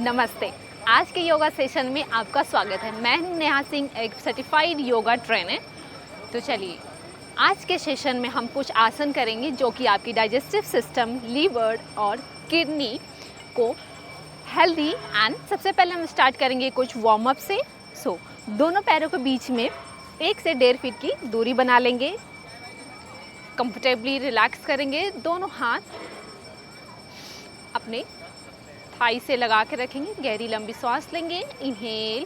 नमस्ते। आज के योगा सेशन में आपका स्वागत है। मैं हूं नेहा सिंह, एक सर्टिफाइड योगा ट्रेनर। तो चलिए, आज के सेशन में हम कुछ आसन करेंगे जो कि आपकी डाइजेस्टिव सिस्टम, लीवर और किडनी को हेल्दी एंड सबसे पहले हम स्टार्ट करेंगे कुछ वार्म अप से। दोनों पैरों के बीच में 1 से 1.5 फीट की दूरी बना लेंगे। कंफर्टेबली रिलैक्स करेंगे। दोनों हाथ अपने थाई से लगा के रखेंगे। गहरी लंबी सांस लेंगे। Inhale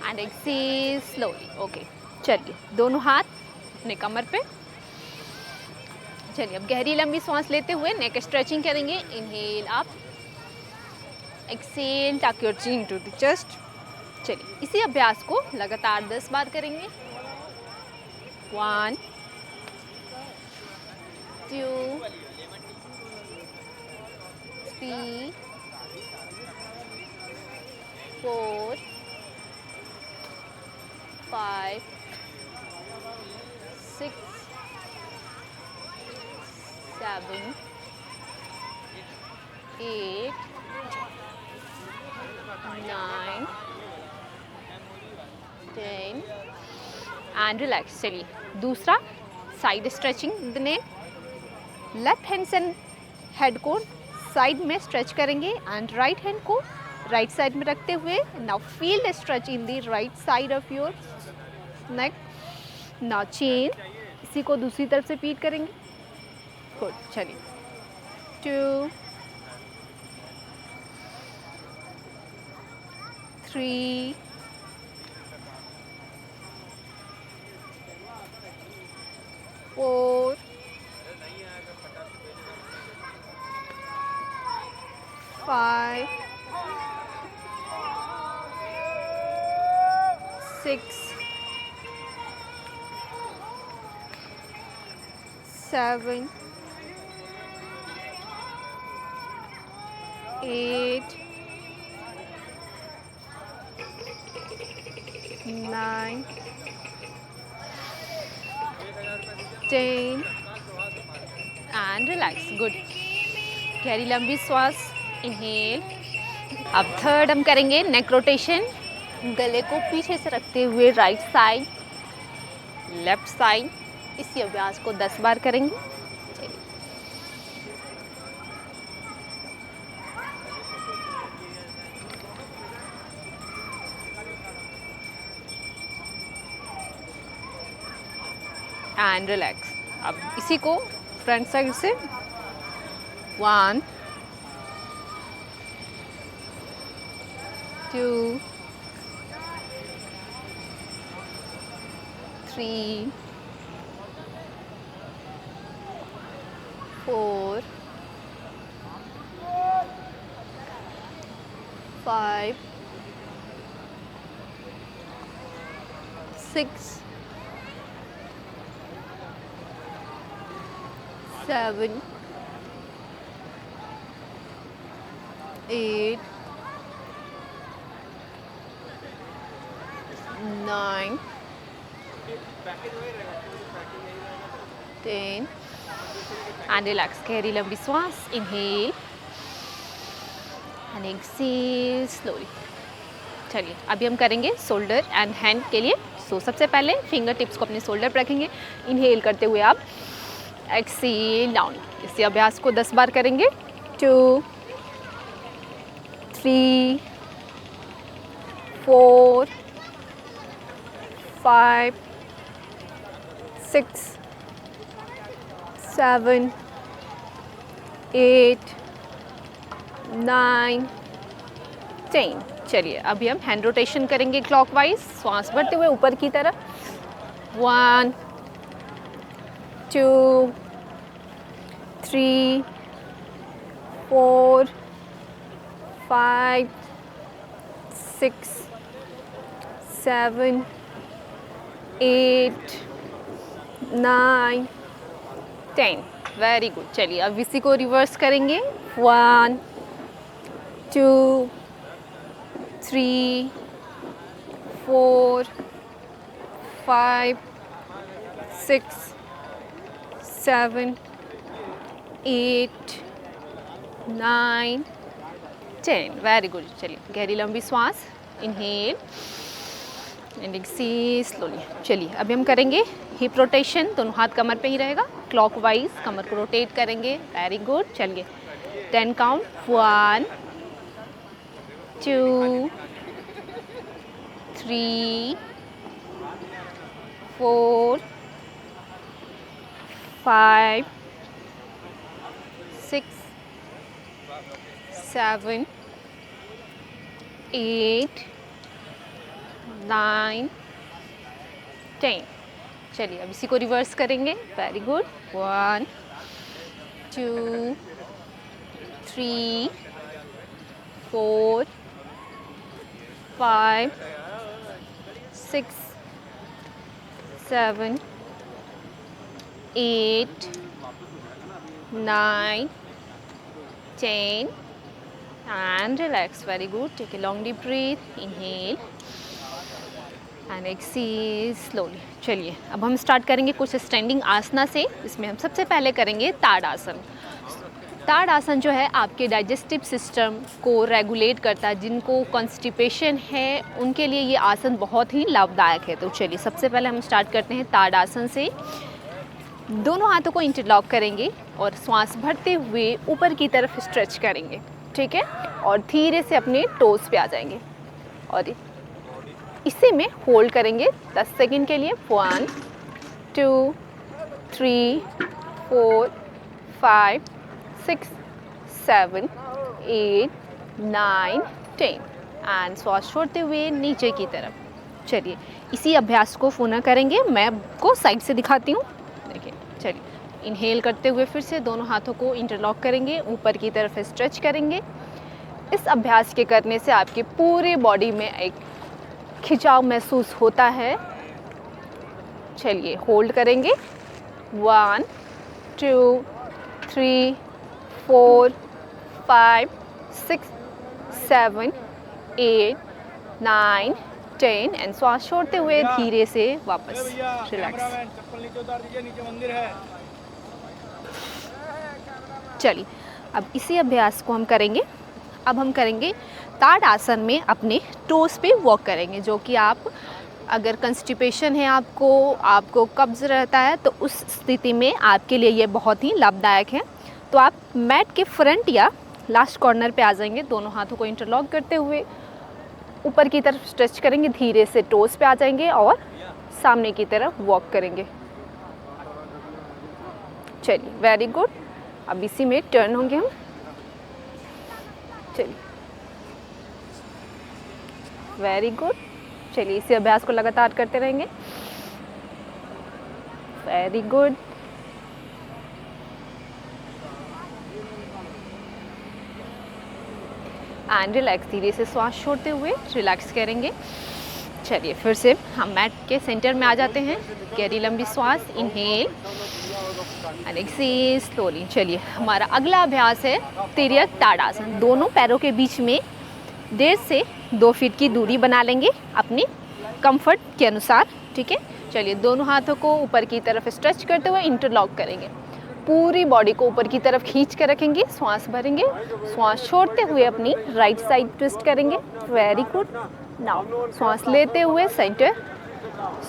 and exhale slowly. Okay, चलिए दोनों हाथ अपने कमर पे। चलिए अब गहरी लंबी सांस लेते हुए नेक स्ट्रेचिंग करेंगे। Inhale up, exhale tuck your chin to the chest. चलिए इसी अभ्यास को लगातार 10 बार करेंगे। 1 2 3 4 5 6 7 8 9 10 एंड रिलैक्स। चलिए दूसरा साइड स्ट्रेचिंग। लेफ्ट हैंड से हेड को साइड में स्ट्रेच करेंगे एंड राइट हैंड को राइट साइड में रखते हुए now feel the stretch in the right side of your neck. Now chain, इसी को दूसरी तरफ से रिपीट करेंगे। गुड। चलिए 2 3 4 5 6 7 8 9 10 एंड रिलैक्स। गुड। गहरी लंबी सांस। इनहेल। अब थर्ड हम करेंगे नेक रोटेशन। गले को पीछे से रखते हुए राइट साइड, लेफ्ट साइड। इसी अभ्यास को 10 बार करेंगे। चलिए एंड रिलैक्स। अब इसी को फ्रंट साइड से 1 2 3 4 5 6 7 8 9 10 एंड रिलैक्स। गहरी लंबी सांस। Inhale and exhale slowly. चलिए अभी हम करेंगे शोल्डर एंड हैंड के लिए। सबसे पहले फिंगर टिप्स को अपने शोल्डर पर रखेंगे। इनहेल करते हुए आप एक्सहेल डाउन। इसी अभ्यास को 10 बार करेंगे। 2 3 4 5 6 7 8 9 10। चलिए अभी हम हैंड रोटेशन करेंगे क्लॉकवाइज। सांस भरते हुए ऊपर की तरफ। 1 2 3 4 5 6 7 8 9 10। Very good. चलिए अब इसी को रिवर्स करेंगे। 1 2 3 4 5 6 7 8 9 10। Very good. चलिए गहरी लंबी सांस, इनहेल एंड एक्सहेल स्लोली। चलिए अभी हम करेंगे हिप रोटेशन, दोनों हाथ कमर पे ही रहेगा, क्लॉकवाइज कमर को रोटेट करेंगे। Very good. चलिए 10 काउंट, 1 2 3 4 5 6 7 8 9 10। चलिए अब इसी को रिवर्स करेंगे। Very good. 1 2 3 4 5 6 7 8 9 10 and relax. Very good. Take a long deep breath. Inhale and exhale slowly. चलिए अब हम स्टार्ट करेंगे कुछ स्टैंडिंग आसना से। इसमें हम सबसे पहले करेंगे ताड़ासन। ताड़ासन जो है आपके डाइजेस्टिव सिस्टम को रेगुलेट करता है। जिनको कॉन्स्टिपेशन है उनके लिए ये आसन बहुत ही लाभदायक है। तो चलिए सबसे पहले हम स्टार्ट करते हैं ताड़ासन से। दोनों हाथों को इंटरलॉक करेंगे और श्वास भरते हुए ऊपर की तरफ स्ट्रेच करेंगे, ठीक है, और धीरे से अपने टोस पे आ जाएंगे और इसे में होल्ड करेंगे 10 सेकंड के लिए। 1 2 3 4 5 6 7 8 9 10 एंड श्वास छोड़ते हुए नीचे की तरफ। चलिए इसी अभ्यास को पुनः करेंगे। मैं आपको साइड से दिखाती हूँ। देखिए चलिए इनहेल करते हुए फिर से दोनों हाथों को इंटरलॉक करेंगे, ऊपर की तरफ स्ट्रेच करेंगे। इस अभ्यास के करने से आपकी पूरी बॉडी में एक खिंचाव महसूस होता है। चलिए होल्ड करेंगे। 1 2 3 4 5 6 7 8 9 10 एंड श्वास छोड़ते हुए धीरे से वापस रिलैक्स। चलिए अब इसी अभ्यास को हम करेंगे। अब हम करेंगे ताड़ासन में अपने टोस पे वॉक करेंगे, जो कि आप अगर कंस्टिपेशन है आपको कब्ज़ रहता है तो उस स्थिति में आपके लिए ये बहुत ही लाभदायक है। तो आप मैट के फ्रंट या लास्ट कॉर्नर पे आ जाएंगे। दोनों हाथों को इंटरलॉक करते हुए ऊपर की तरफ स्ट्रेच करेंगे, धीरे से टोस पे आ जाएंगे और सामने की तरफ वॉक करेंगे। चलिए वेरी गुड। अब इसी में टर्न होंगे हम। चलिए वेरी गुड। चलिए इसी अभ्यास को लगातार करते रहेंगे। Very good. एंड रिलैक्स, धीरे से श्वास छोड़ते हुए रिलैक्स करेंगे। चलिए फिर से हम मैट के सेंटर में आ जाते हैं। गहरी लंबी श्वास, इनहेल एंड एक्सहेल स्लोली। चलिए हमारा अगला अभ्यास है तिर्यक ताड़ासन। दोनों पैरों के बीच में 1.5 से 2 फीट की दूरी बना लेंगे अपने कंफर्ट के अनुसार, ठीक है। चलिए दोनों हाथों को ऊपर की तरफ स्ट्रेच करते हुए इंटरलॉक करेंगे। पूरी बॉडी को ऊपर की तरफ खींच कर रखेंगे, श्वास भरेंगे, श्वास छोड़ते हुए अपनी राइट साइड ट्विस्ट करेंगे। Very good. नाउ श्वास लेते हुए सेंटर,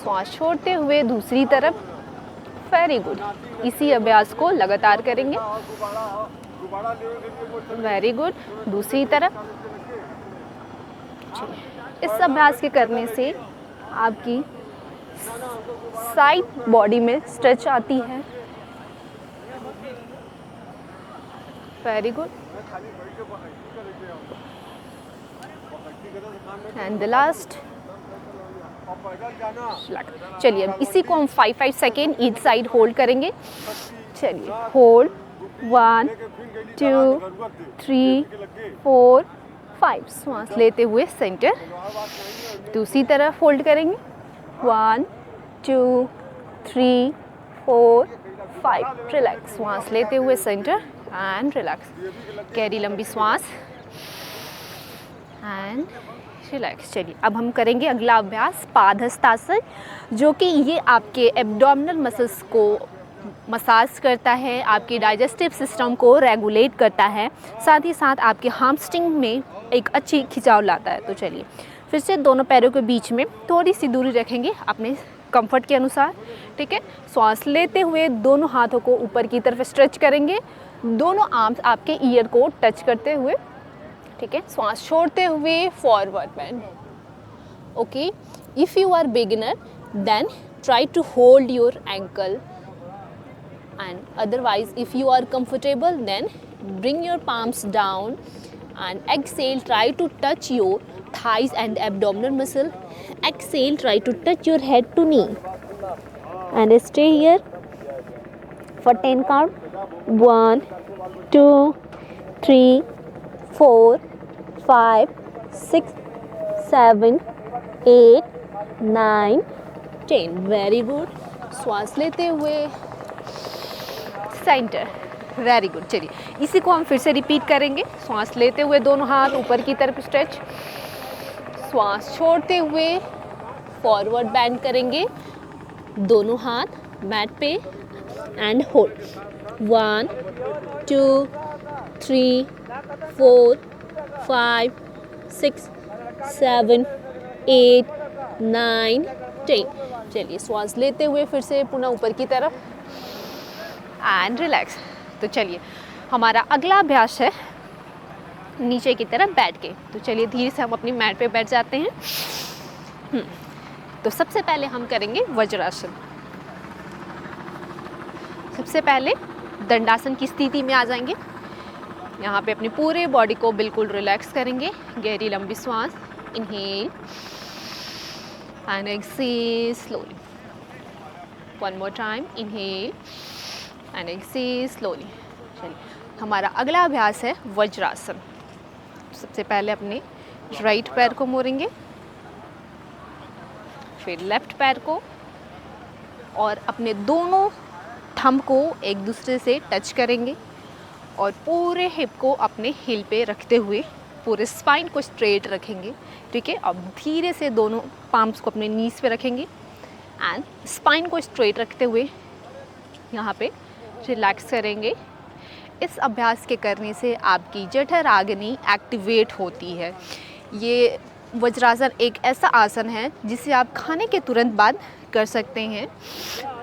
श्वास छोड़ते हुए दूसरी तरफ। Very good. इसी अभ्यास को लगातार करेंगे। Very good. दूसरी तरफ। इस अभ्यास के करने से आपकी साइड बॉडी में स्ट्रेच आती है। Very good. And the last. चलिए अब इसी को हम 5 सेकेंड ईच साइड होल्ड करेंगे। चलिए होल्ड 1 2 3 4 5। श्वास लेते हुए सेंटर, दूसरी तरफ होल्ड करेंगे। 1 2 3 4 5। रिलैक्स, श्वास लेते हुए सेंटर एंड रिलैक्स। गहरी लंबी श्वास एंड रिलैक्स। चलिए अब हम करेंगे अगला अभ्यास पादहस्तासन, जो कि ये आपके एब्डोमिनल मसल्स को मसाज करता है, आपके डाइजेस्टिव सिस्टम को रेगुलेट करता है, साथ ही साथ आपके हामस्ट्रिंग में एक अच्छी खिंचाव लाता है। तो चलिए फिर से दोनों पैरों के बीच में थोड़ी सी दूरी रखेंगे अपने कंफर्ट के अनुसार, ठीक है। श्वास लेते हुए दोनों हाथों को ऊपर की तरफ स्ट्रेच करेंगे, दोनों आर्म्स आपके ईयर को टच करते हुए, ठीक है। श्वास छोड़ते हुए forward bend. Okay, if you are beginner then try to hold your ankle, and otherwise if you are comfortable then bring your palms down and exhale, try to touch your thighs and abdominal muscle. Exhale, try to touch your head to knee and stay here for 10 count. 1 2 3 4 5 6 7 8 9 10। Very good. श्वास लेते हुए centre, very good. चलिए इसी को हम फिर से repeat करेंगे। श्वास लेते हुए दोनों हाथ ऊपर की तरफ स्ट्रेच, श्वास छोड़ते हुए फॉरवर्ड बेंड करेंगे, दोनों हाथ मैट पे एंड होल्ड। 1 2 3 4 5 6 7 8 9 10। चलिए श्वास लेते हुए फिर से पुनः ऊपर की तरफ एंड रिलैक्स। तो चलिए हमारा अगला अभ्यास है नीचे की तरफ बैठ के। तो चलिए धीरे से हम अपनी मैट पे बैठ जाते हैं। तो सबसे पहले हम करेंगे वज्रासन। सबसे पहले दंडासन की स्थिति में आ जाएंगे। यहाँ पे अपनी पूरे बॉडी को बिल्कुल रिलैक्स करेंगे। गहरी लंबी श्वास, inhale and exhale slowly. One more time, inhale and exhale slowly. चलिए हमारा अगला अभ्यास है वज्रासन। सबसे पहले अपने राइट पैर को मोड़ेंगे, फिर लेफ्ट पैर को, और अपने दोनों थंब को एक दूसरे से टच करेंगे और पूरे हिप को अपने हिल पे रखते हुए पूरे स्पाइन को स्ट्रेट रखेंगे, ठीक है। अब धीरे से दोनों पाम्स को अपने नीज पे रखेंगे एंड स्पाइन को स्ट्रेट रखते हुए यहाँ पे रिलैक्स करेंगे। इस अभ्यास के करने से आपकी जठराग्नि एक्टिवेट होती है। ये वज्रासन एक ऐसा आसन है जिसे आप खाने के तुरंत बाद कर सकते हैं।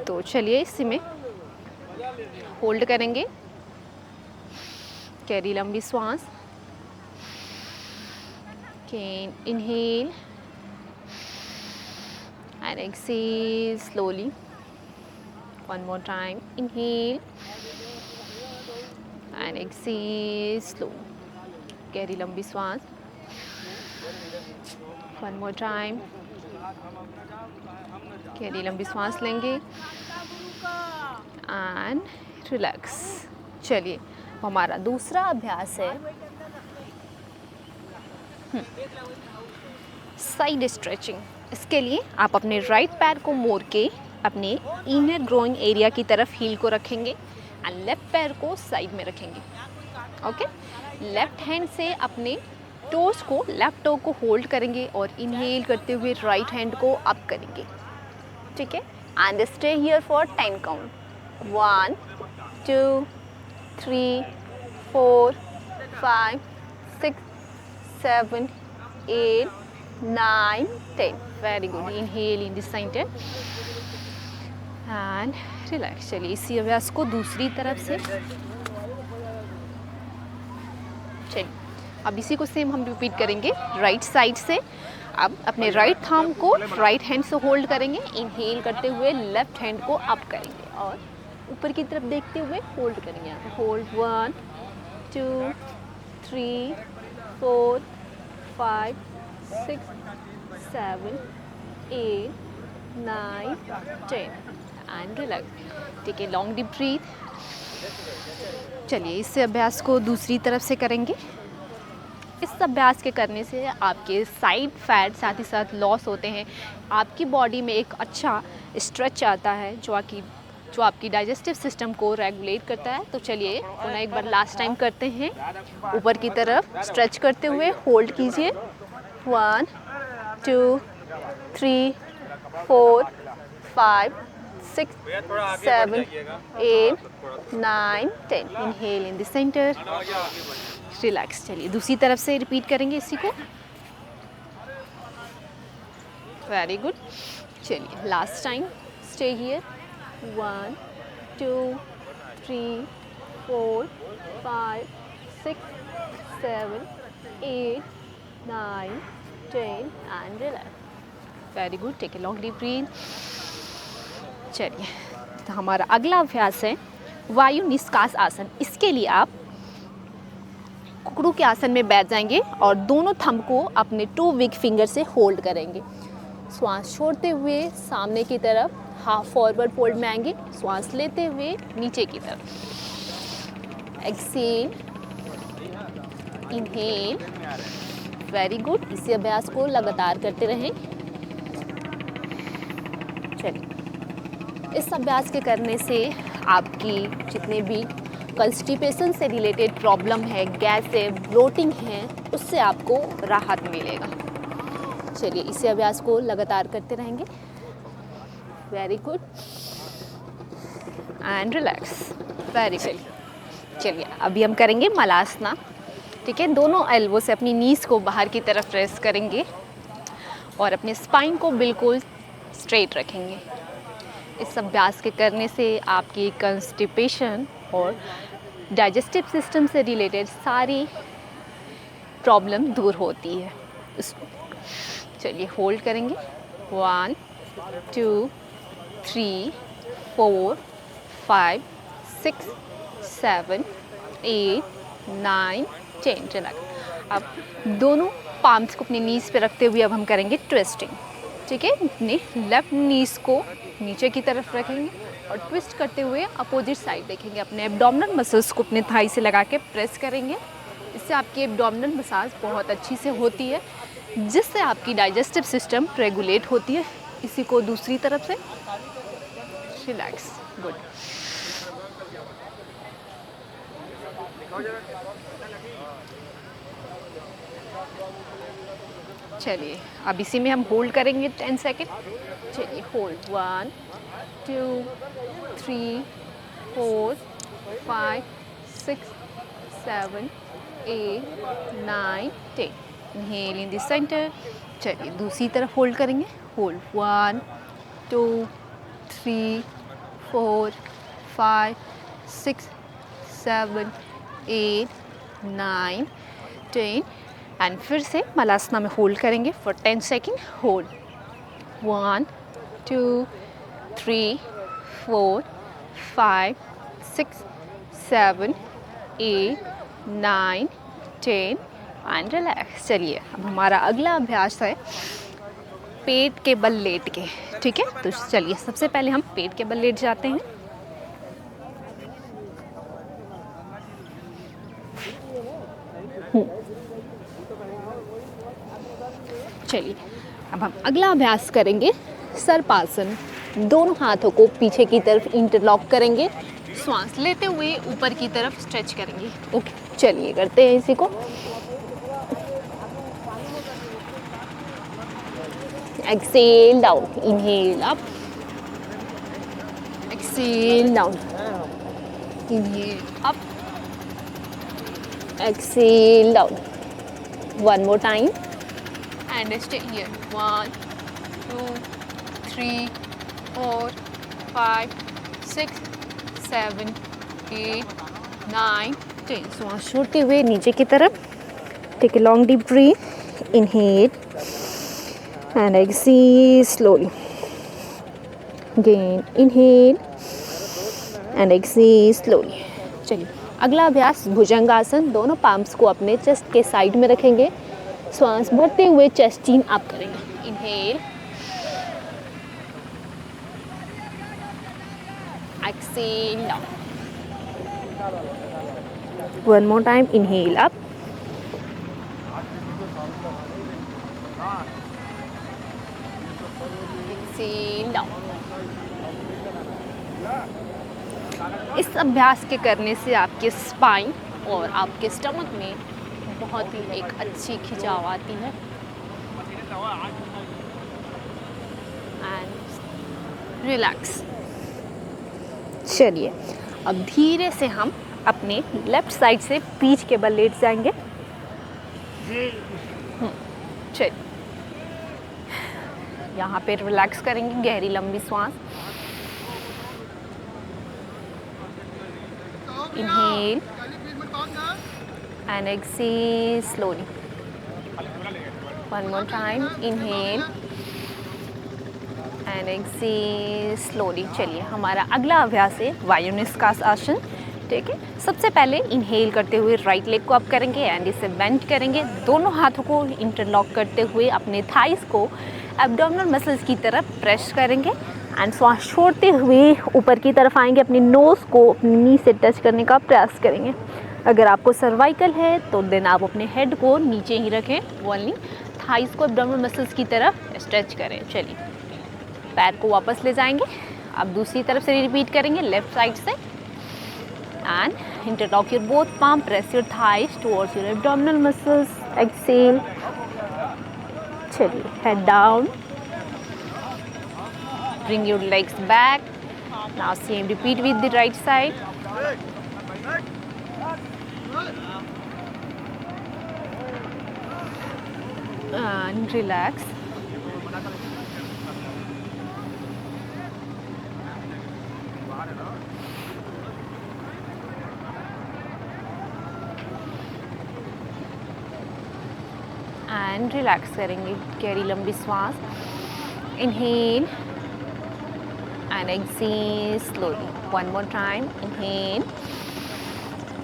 तो चलिए इसी में होल्ड करेंगे, गहरी लंबी श्वास, Again, inhale and exhale slowly. One more time, inhale and exhale slowly. गहरी लंबी श्वास। One more time, गहरी लंबी श्वास लेंगे and relax। चलिए हमारा दूसरा अभ्यास है साइड स्ट्रेचिंग। इसके लिए आप अपने राइट पैर को मोड़ के अपने इनर ग्रोइंग एरिया की तरफ हील को रखेंगे एंड लेफ्ट पैर को साइड में रखेंगे। ओके, लेफ्ट हैंड से अपने टोस को, लेफ्ट टो को होल्ड करेंगे और इनहेल करते हुए राइट हैंड को अप करेंगे, ठीक है। And stay here for 10 count. 1 2 3 4 5 6 7 8 9 10। Very good. Inhale in this centre and relax. चलिए इसी अभ्यास को दूसरी तरफ से, चलिए अब इसी को सेम हम रिपीट करेंगे राइट साइड से। अब अपने राइट थंब को राइट हैंड से होल्ड करेंगे, इनहेल करते हुए लेफ्ट हैंड को अप करेंगे और ऊपर की तरफ देखते हुए होल्ड करेंगे। यहाँ पे होल्ड 1 2 3 4 5 6 7 8 9 10 एंड रिलैक्स। ठीक है, लॉन्ग डीप ब्रीथ। चलिए इस अभ्यास को दूसरी तरफ से करेंगे। इस अभ्यास के करने से आपके साइड फैट साथ ही साथ लॉस होते हैं, आपकी बॉडी में एक अच्छा स्ट्रेच आता है जो आपकी डाइजेस्टिव सिस्टम को रेगुलेट करता है। तो चलिए पुनः एक बार लास्ट टाइम करते हैं। ऊपर की तरफ स्ट्रेच करते हुए होल्ड कीजिए। 1 2 3 4 5 6 7 8 9 10। Inhale in the centre, relax. चलिए दूसरी तरफ से रिपीट करेंगे इसी को। Very good. चलिए last time, stay here. 1 2 3 4 5 6 7 8 9 10 and relax. Very good. Take a long deep breath. चलिए तो हमारा अगला अभ्यास है वायु निष्कास आसन। इसके लिए आप कुकड़ू के आसन में बैठ जाएंगे और दोनों थंब को अपने 2 बिग फिंगर से होल्ड करेंगे। श्वास छोड़ते हुए सामने की तरफ हाफ फॉरवर्ड फोल्ड में आएंगे। श्वास लेते हुए नीचे की तरफ। Exhale, inhale. Very good. इसी अभ्यास को लगातार करते रहें। चलिए इस अभ्यास के करने से आपकी जितने भी कंस्टिपेशन से रिलेटेड प्रॉब्लम है, गैस है, ब्लोटिंग है, उससे आपको राहत मिलेगा। चलिए इसी अभ्यास को लगातार करते रहेंगे। Very good and relax. Very good. चलिए अभी हम करेंगे मलासना। ठीक है, दोनों एल्बो से अपनी नीज को बाहर की तरफ प्रेस करेंगे और अपने स्पाइन को बिल्कुल स्ट्रेट रखेंगे। इस अभ्यास के करने से आपकी कंस्टिपेशन और डाइजेस्टिव सिस्टम से रिलेटेड सारी प्रॉब्लम दूर होती है। चलिए होल्ड करेंगे। 1 2 3 4 5 6 7 8 9 10। चला। अब दोनों पाम्स को अपनी नीज पे रखते हुए अब हम करेंगे ट्विस्टिंग। ठीक है, अपने लेफ्ट नीज को नीचे की तरफ रखेंगे और ट्विस्ट करते हुए अपोजिट साइड देखेंगे। अपने एब्डोमिनल मसल्स को अपने थाई से लगा के प्रेस करेंगे। इससे आपकी एब्डोमिनल मसाज बहुत अच्छी से होती है, जिससे आपकी डाइजेस्टिव सिस्टम रेगुलेट होती है। इसी को दूसरी तरफ से रिलैक्स। गुड। चलिए अब इसी में हम होल्ड करेंगे 10 सेकेंड। चलिए hold. 1 2 3 4 5 6 7 8 9 10। Inhale in the centre. चलिए दूसरी तरफ होल्ड करेंगे। होल्ड। 1 2 3 4 5 6 7 8 9 10 एंड फिर से मलासना में होल्ड करेंगे for 10 second. Hold. 1 2 3 4 5 6 7 8 9 10 and relax. चलिए अब हमारा अगला अभ्यास है पेट के बल लेट के। ठीक है, तो चलिए सबसे पहले हम पेट के बल लेट जाते हैं। चलिए अब हम अगला अभ्यास करेंगे सर्पासन। दोनों हाथों को पीछे की तरफ इंटरलॉक करेंगे। श्वास लेते हुए ऊपर की तरफ स्ट्रेच करेंगे। ओके, चलिए करते हैं इसी को। Exhale down, inhale up, exhale down, inhale up, exhale down. One more time and stay here. 1 2 3 4 5 6 7 8 9 10। श्वास छोड़ते हुए नीचे की तरफ। Take a long deep breath. Inhale and exhale slowly. Again inhale and exhale slowly. चलिए अगला अभ्यास भुजंगासन। दोनों पाम्स को अपने चेस्ट के साइड में रखेंगे। श्वास भरते हुए चेस्ट चीन अप करेंगे। Inhale, exhale down. One more time. Inhale up, exhale down. इस अभ्यास के करने से आपके स्पाइन और आपके स्टमक में बहुत ही एक अच्छी खिंचाव आती है एंड रिलैक्स। चलिए अब धीरे से हम अपने लेफ्ट साइड से पीठ के बल लेट जाएंगे। चलिए यहाँ पे रिलैक्स करेंगे, गहरी लंबी सांस। Inhale and exhale slowly. One more time, inhale and exhale slowly. चलिए हमारा अगला अभ्यास है वायु निष्कास आसन। ठीक है, सबसे पहले इनहेल करते हुए राइट लेग को अप करेंगे एंड इसे बेंड करेंगे। दोनों हाथों को इंटरलॉक करते हुए अपने थाइस को एब्डोमिनल मसल्स की तरफ प्रेस करेंगे एंड श्वास छोड़ते हुए ऊपर की तरफ आएंगे। अपनी नोज़ को अपनी नी से टच करने का प्रयास करेंगे। अगर आपको सर्वाइकल है तो देन आप अपने हेड को नीचे ही रखें, ओनली थाइस को एब्डोमिनल मसल्स की तरफ स्ट्रेच करें। चलिए पैर को वापस ले जाएंगे। अब दूसरी तरफ से रिपीट करेंगे लेफ्ट साइड से and interlock your both palm, press your thighs towards your abdominal muscles, exhale. चलिए head down, bring your legs back. Now same repeat with the right side. And relax. And relax करेंगे, गहरी लंबी सांस। Inhale and exhale slowly. One more time. Inhale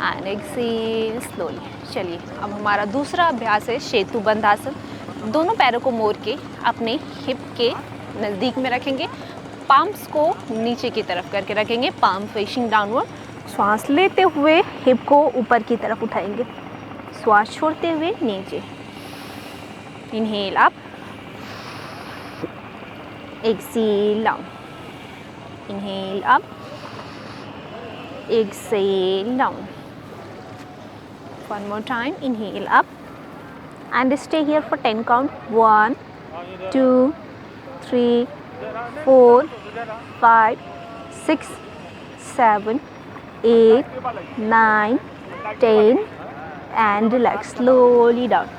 and exhale slowly. चलिए अब हमारा दूसरा अभ्यास है सेतु बंध आसन। दोनों पैरों को मोड़ के अपने हिप के नज़दीक में रखेंगे। पाम्स को नीचे की तरफ करके रखेंगे, पाम फेसिंग डाउनवर्ड। श्वास लेते हुए हिप को ऊपर की तरफ उठाएंगे, श्वास छोड़ते हुए नीचे। Inhale up, exhale down. Inhale up, exhale down. One more time, inhale up and stay here for 10 count. 1, 2, 3, 4, 5, 6, 7, 8, 9, 10 and relax slowly down.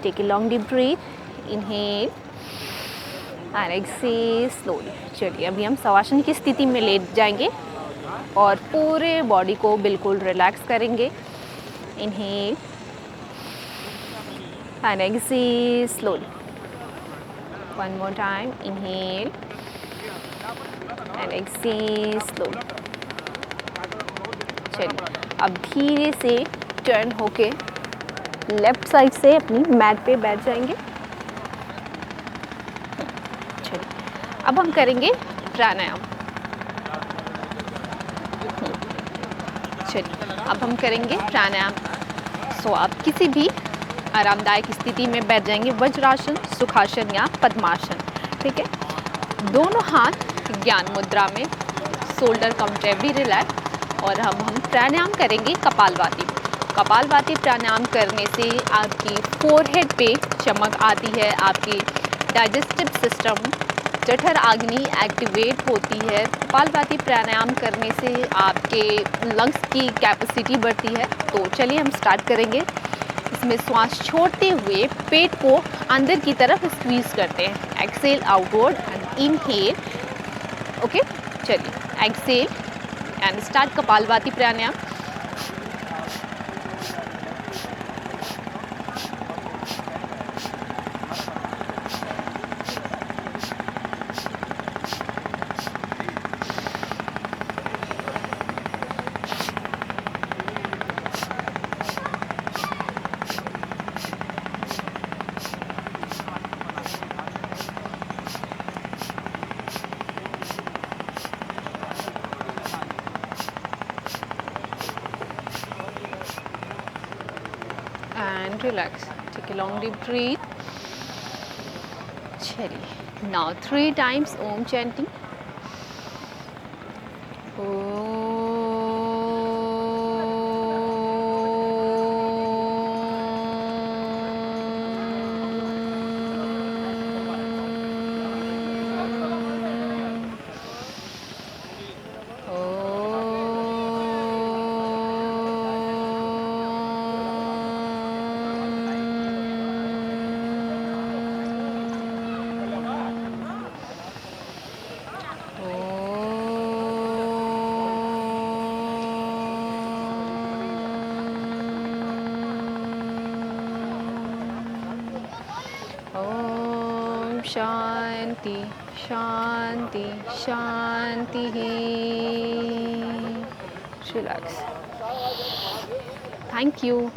Take a long deep breath. Inhale and exhale slowly. चलिए अभी हम शवासन की स्थिति में late जाएंगे और पूरे body को बिल्कुल रिलैक्स करेंगे। Inhale and exhale slowly. One more time, inhale and exhale slowly. चलिए अब धीरे से टर्न होके लेफ्ट साइड से अपनी मैट पे बैठ जाएंगे। अब हम करेंगे प्राणायाम। चलिए अब हम करेंगे प्राणायाम। सो आप किसी भी आरामदायक स्थिति में बैठ जाएंगे, वज्रासन, सुखासन या पद्मासन। ठीक है, दोनों हाथ ज्ञान मुद्रा में, शोल्डर कंफर्टेबली रिलैक्स। और अब हम प्राणायाम करेंगे कपालभाति। कपालभाति प्राणायाम करने से आपकी फोरहेड पे चमक आती है, आपकी डाइजेस्टिव सिस्टम जठर अग्नि एक्टिवेट होती है। कपालभाति प्राणायाम करने से आपके लंग्स की कैपेसिटी बढ़ती है। तो चलिए हम स्टार्ट करेंगे। इसमें श्वास छोड़ते हुए पेट को अंदर की तरफ स्क्वीज करते हैं। Exhale outward and inhale. Okay, चलिए exhale and start kapalbhati pranayama. And relax. Take a long deep breath. चलिए, now 3 times Om chanting. Om Om शांति शांति शांति। रिलैक्स। Thank you.